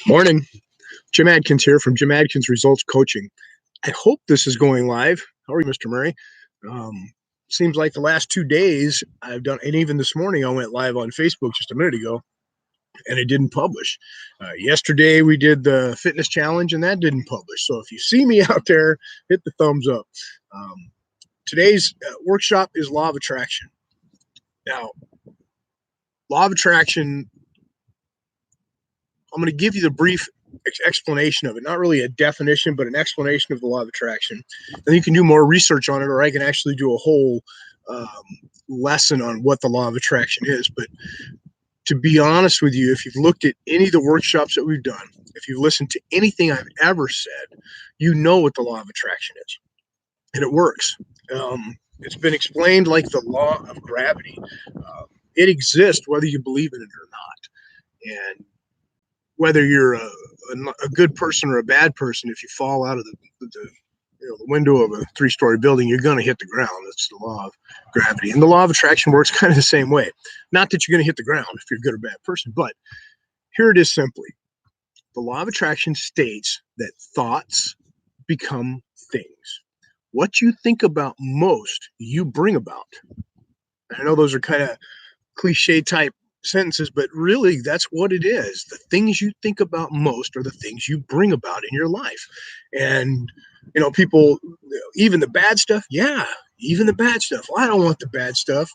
Morning. Jim Adkins here from Jim Adkins Results Coaching. I hope this is going live. How are you, Mr. Murray? Um, Seems like the last 2 days I've done, and even this morning I went live on Facebook just a minute ago, and it didn't publish. Yesterday we did the fitness challenge, and that didn't publish. So if you see me out there, hit the thumbs up. Um, Today's workshop is Law of Attraction. Now, Law of Attraction, I'm going to give you the brief explanation of it, not really a definition, but an explanation of the law of attraction. And you can do more research on it, or I can actually do a whole um, lesson on what the law of attraction is. But to be honest with you, if you've looked at any of the workshops that we've done, if you've listened to anything I've ever said, you know what the law of attraction is, and it works. It's been explained like the law of gravity. It exists whether you believe in it or not. And whether you're a good person or a bad person, if you fall out of the window of a 3-story building, you're going to hit the ground. That's the law of gravity. And the law of attraction works kind of the same way. Not that you're going to hit the ground if you're a good or bad person, but here it is simply. The law of attraction states that thoughts become things. What you think about most, you bring about. I know those are kind of cliche type sentences, but really that's what it is. The things you think about most are the things you bring about in your life. And people, even the bad stuff, yeah, even the bad stuff. Well, I don't want the bad stuff.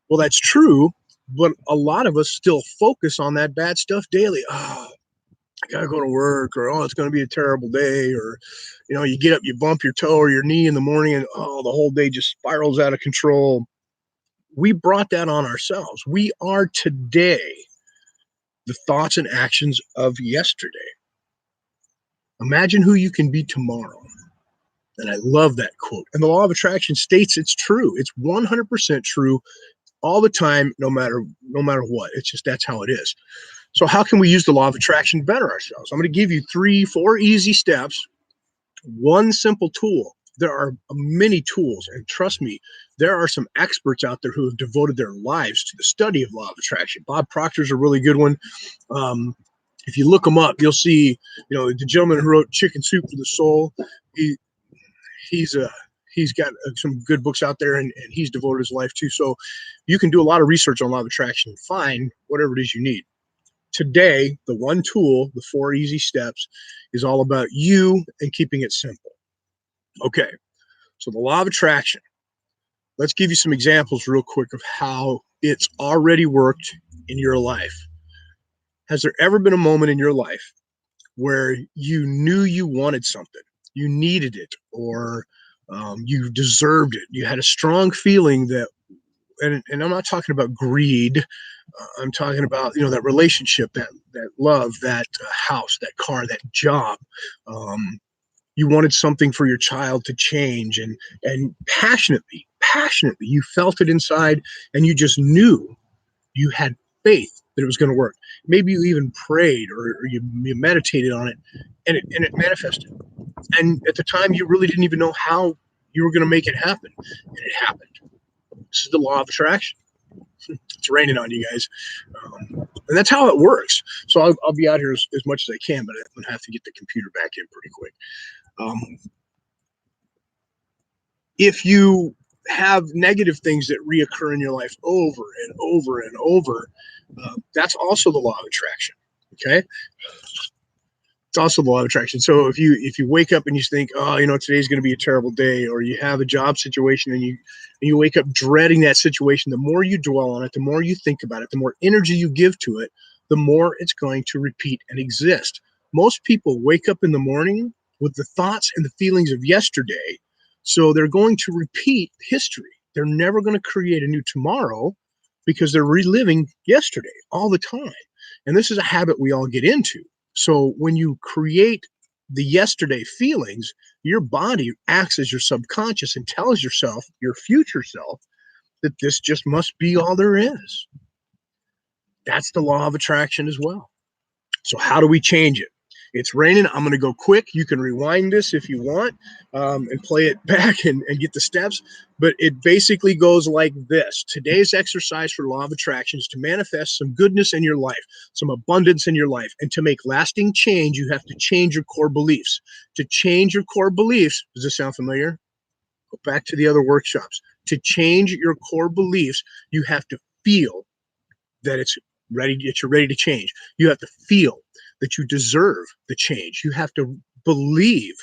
Well, that's true, but a lot of us still focus on that bad stuff daily. Oh, I gotta go to work, or oh, it's going to be a terrible day, or you get up, you bump your toe or your knee in the morning, and oh, the whole day just spirals out of control. We brought that on ourselves. We are today the thoughts and actions of yesterday. Imagine who you can be tomorrow. And I love that quote. And the law of attraction states it's true. It's 100% true all the time, no matter what. It's just that's how it is. So how can we use the law of attraction to better ourselves? I'm going to give you 3-4 easy steps, one simple tool. There are many tools, and trust me, there are some experts out there who have devoted their lives to the study of law of attraction. Bob Proctor's a really good one. If you look him up, you'll see, the gentleman who wrote Chicken Soup for the Soul. He's got some good books out there, and he's devoted his life to. So you can do a lot of research on law of attraction and find whatever it is you need. Today, the one tool, the 4 easy steps, is all about you and keeping it simple. Okay, so the law of attraction. Let's give you some examples real quick of how it's already worked in your life. Has there ever been a moment in your life where you knew you wanted something, you needed it, or you deserved it? You had a strong feeling that, and I'm not talking about greed. I'm talking about, that relationship, that love, that house, that car, that job. You wanted something for your child to change, and passionately, you felt it inside, and you just knew, you had faith that it was going to work. Maybe you even prayed, or you meditated on it, and it manifested. And at the time, you really didn't even know how you were going to make it happen, and it happened. This is the law of attraction. It's raining on you guys, and that's how it works. So I'll be out here as much as I can, but I'm going to have to get the computer back in pretty quick. If you have negative things that reoccur in your life over and over and over, that's also the law of attraction. Okay, it's also the law of attraction. So if you wake up and you think, oh, today's going to be a terrible day, or you have a job situation and you wake up dreading that situation, the more you dwell on it, the more you think about it, the more energy you give to it, the more it's going to repeat and exist. Most people wake up in the morning with the thoughts and the feelings of yesterday, so they're going to repeat history. They're never going to create a new tomorrow because they're reliving yesterday all the time. And this is a habit we all get into. So when you create the yesterday feelings, your body acts as your subconscious and tells yourself, your future self, that this just must be all there is. That's the law of attraction as well. So how do we change it? It's raining. I'm going to go quick. You can rewind this if you want, and play it back and get the steps. But it basically goes like this. Today's exercise for law of attraction is to manifest some goodness in your life, some abundance in your life. And to make lasting change, you have to change your core beliefs. To change your core beliefs, does this sound familiar? Go back to the other workshops. To change your core beliefs, you have to feel that you're ready to change. You have to feel that you deserve the change. You have to believe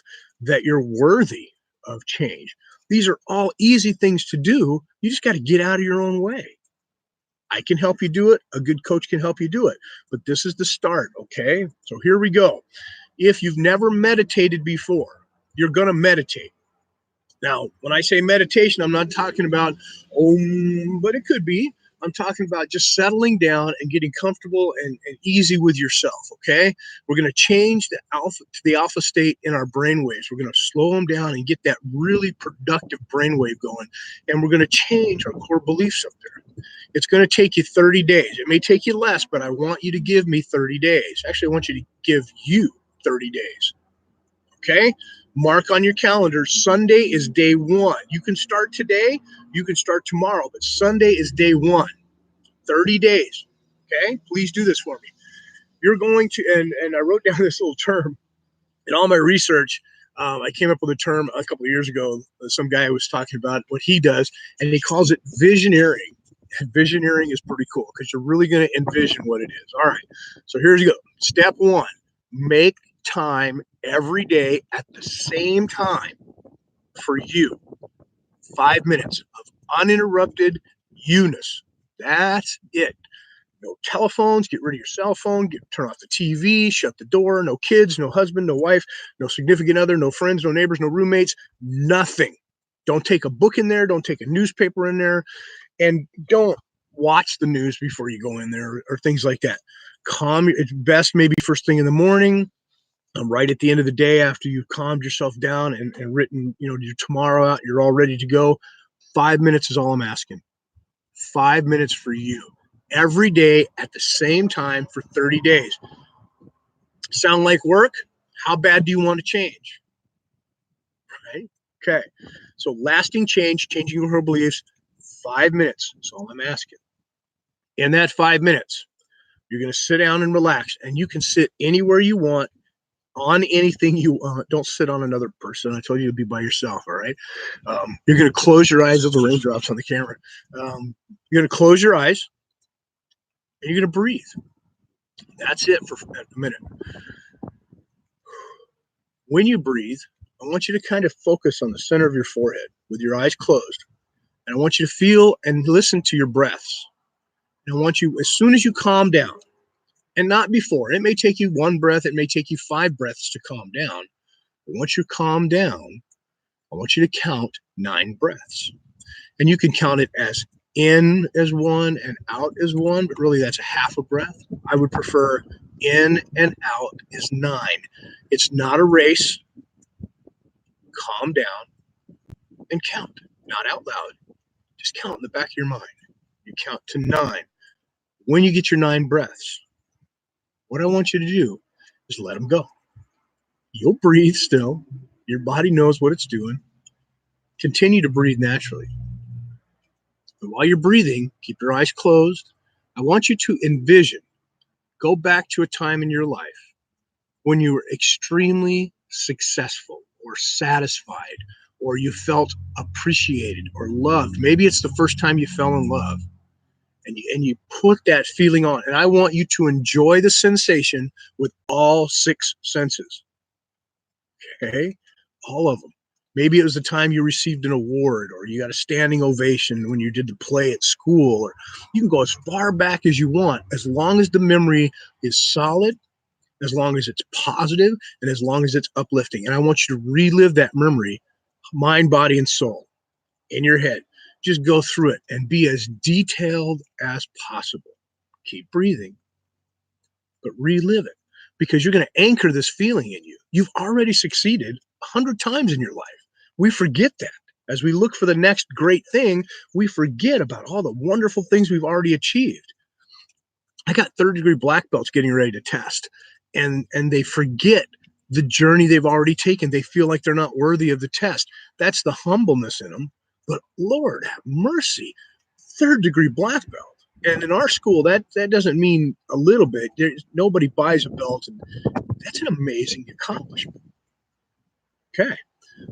that you're worthy of change. These are all easy things to do. You just got to get out of your own way. I can help you do it. A good coach can help you do it. But this is the start, okay? So here we go. If you've never meditated before, you're going to meditate. Now, when I say meditation, I'm not talking about but it could be. I'm talking about just settling down and getting comfortable and easy with yourself, okay? We're going to change the alpha state in our brain waves. We're going to slow them down and get that really productive brainwave going. And we're going to change our core beliefs up there. It's going to take you 30 days. It may take you less, but I want you to give me 30 days. Actually, I want you to give you 30 days, okay? Mark on your calendar, Sunday is day one. You can start today, you can start tomorrow, but Sunday is day one. 30 days. Okay? Please do this for me. You're going to, and I wrote down this little term in all my research. I came up with a term a couple of years ago. Some guy was talking about what he does, and he calls it visioneering. And visioneering is pretty cool because you're really going to envision what it is. All right. So here you go. Step one, make time every day at the same time for you. 5 minutes of uninterrupted you-ness. That's it. No telephones. Get rid of your cell phone. Turn off the TV. Shut the door. No kids. No husband. No wife. No significant other. No friends. No neighbors. No roommates. Nothing. Don't take a book in there. Don't take a newspaper in there. And don't watch the news before you go in there or things like that. It's best maybe first thing in the morning. Right at the end of the day after you've calmed yourself down and written, your tomorrow out, you're all ready to go. 5 minutes is all I'm asking. 5 minutes for you every day at the same time for 30 days. Sound like work? How bad do you want to change? Right? Okay. So lasting change, changing your beliefs, 5 minutes is all I'm asking. In that 5 minutes, you're going to sit down and relax, and you can sit anywhere you want on anything you want. Don't sit on another person. I told you to be by yourself, all right? You're going to close your eyes. With the raindrops on the camera. You're going to close your eyes, and you're going to breathe. That's it for a minute. When you breathe, I want you to kind of focus on the center of your forehead with your eyes closed. And I want you to feel and listen to your breaths. And I want you, as soon as you calm down, and not before, it may take you 1 breath, it may take you 5 breaths to calm down. But once you calm down, I want you to count 9 breaths. And you can count it as in as 1 and out as 1, but really that's a half a breath. I would prefer in and out is 9. It's not a race. Calm down and count, not out loud. Just count in the back of your mind. You count to 9. When you get your 9 breaths, what I want you to do is let them go. You'll breathe still. Your body knows what it's doing. Continue to breathe naturally. But while you're breathing, keep your eyes closed. I want you to envision, go back to a time in your life when you were extremely successful or satisfied, or you felt appreciated or loved. Maybe it's the first time you fell in love. And you put that feeling on. And I want you to enjoy the sensation with all 6 senses. Okay? All of them. Maybe it was the time you received an award or you got a standing ovation when you did the play at school. Or you can go as far back as you want, as long as the memory is solid, as long as it's positive, and as long as it's uplifting. And I want you to relive that memory, mind, body, and soul in your head. Just go through it and be as detailed as possible. Keep breathing, but relive it because you're going to anchor this feeling in you. You've already succeeded 100 times in your life. We forget that. As we look for the next great thing, we forget about all the wonderful things we've already achieved. I got 3rd-degree black belts getting ready to test. and they forget the journey they've already taken. They feel like they're not worthy of the test. That's the humbleness in them. But Lord have mercy, third degree black belt. And in our school, that doesn't mean a little bit. Nobody buys a belt, and that's an amazing accomplishment. Okay,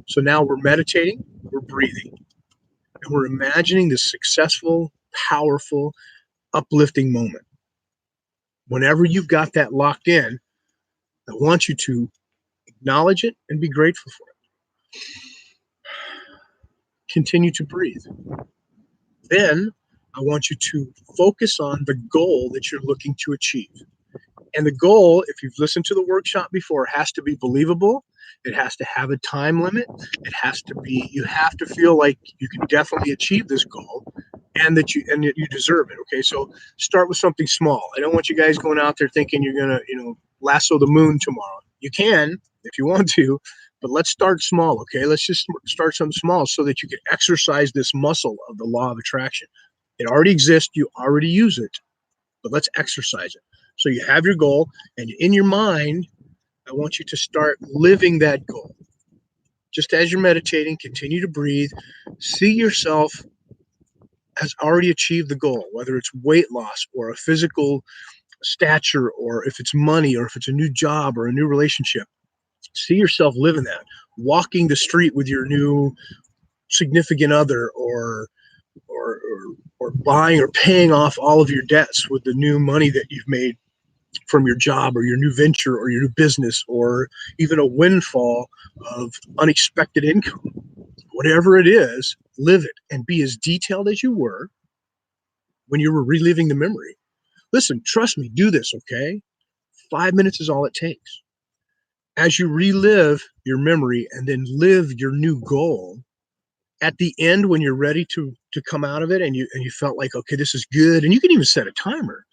so now we're meditating, we're breathing, and we're imagining this successful, powerful, uplifting moment. Whenever you've got that locked in, I want you to acknowledge it and be grateful for it. Continue to breathe. Then I want you to focus on the goal that you're looking to achieve. And the goal, if you've listened to the workshop before, has to be believable. It has to have a time limit. It has to be, you have to feel like you can definitely achieve this goal and that you deserve it. Okay. So start with something small. I don't want you guys going out there thinking you're going to, lasso the moon tomorrow. You can if you want to, but let's start small. Okay. Let's just start something small so that you can exercise this muscle of the law of attraction. It already exists. You already use it, but let's exercise it. So you have your goal, and in your mind, I want you to start living that goal. Just as you're meditating, continue to breathe. See yourself as already achieved the goal, whether it's weight loss or a physical stature, or if it's money, or if it's a new job or a new relationship. See yourself living that, walking the street with your new significant other, or, or buying or paying off all of your debts with the new money that you've made from your job or your new venture or your new business, or even a windfall of unexpected income. Whatever it is, live it and be as detailed as you were when you were reliving the memory. Listen, trust me, do this, okay? 5 minutes is all it takes. As you relive your memory and then live your new goal, at the end when you're ready to come out of it, and you felt like, okay, this is good, and you can even set a timer.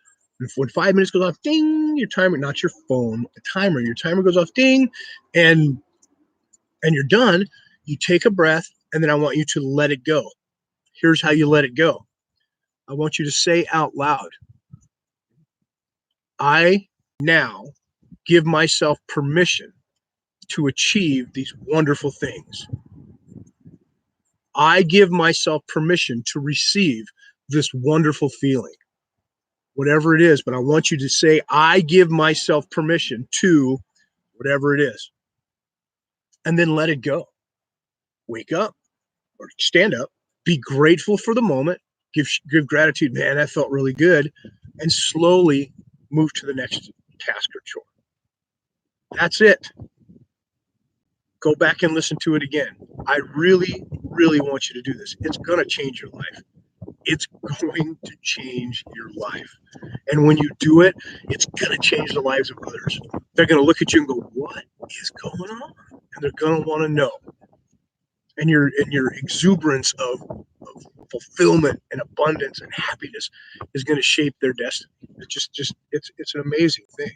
When 5 minutes goes off, ding, your timer, not your phone, the timer, your timer goes off, ding, and you're done. You take a breath, and then I want you to let it go. Here's how you let it go. I want you to say out loud, I now give myself permission to achieve these wonderful things. I give myself permission to receive this wonderful feeling, whatever it is. But I want you to say, I give myself permission to whatever it is. And then let it go. Wake up or stand up, be grateful for the moment, give gratitude. Man, that felt really good. And slowly move to the next task or chore. That's it. Go back and listen to it again. I really, really want you to do this. It's going to change your life. It's going to change your life. And when you do it, it's going to change the lives of others. They're going to look at you and go, what is going on? And they're going to want to know. And your exuberance of fulfillment and abundance and happiness is going to shape their destiny. It's an amazing thing.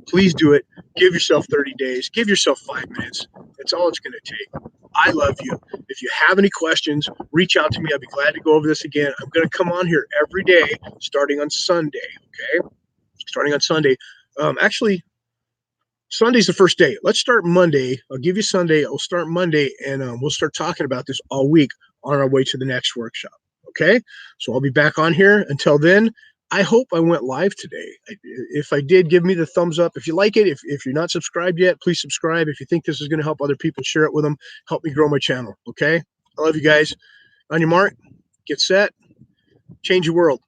Please do it. Give yourself 30 days. Give yourself 5 minutes. That's all it's going to take. I love you. If you have any questions, reach out to me. I'll be glad to go over this again. I'm going to come on here every day starting on Sunday. Okay? Starting on Sunday. Actually, Sunday's the first day. Let's start Monday. I'll give you Sunday. I'll start Monday, and we'll start talking about this all week on our way to the next workshop. Okay? So I'll be back on here. Until then, I hope I went live today. If I did, give me the thumbs up. If you like it, if you're not subscribed yet, please subscribe. If you think this is going to help other people, share it with them. Help me grow my channel. Okay? I love you guys. On your mark, get set, change your world.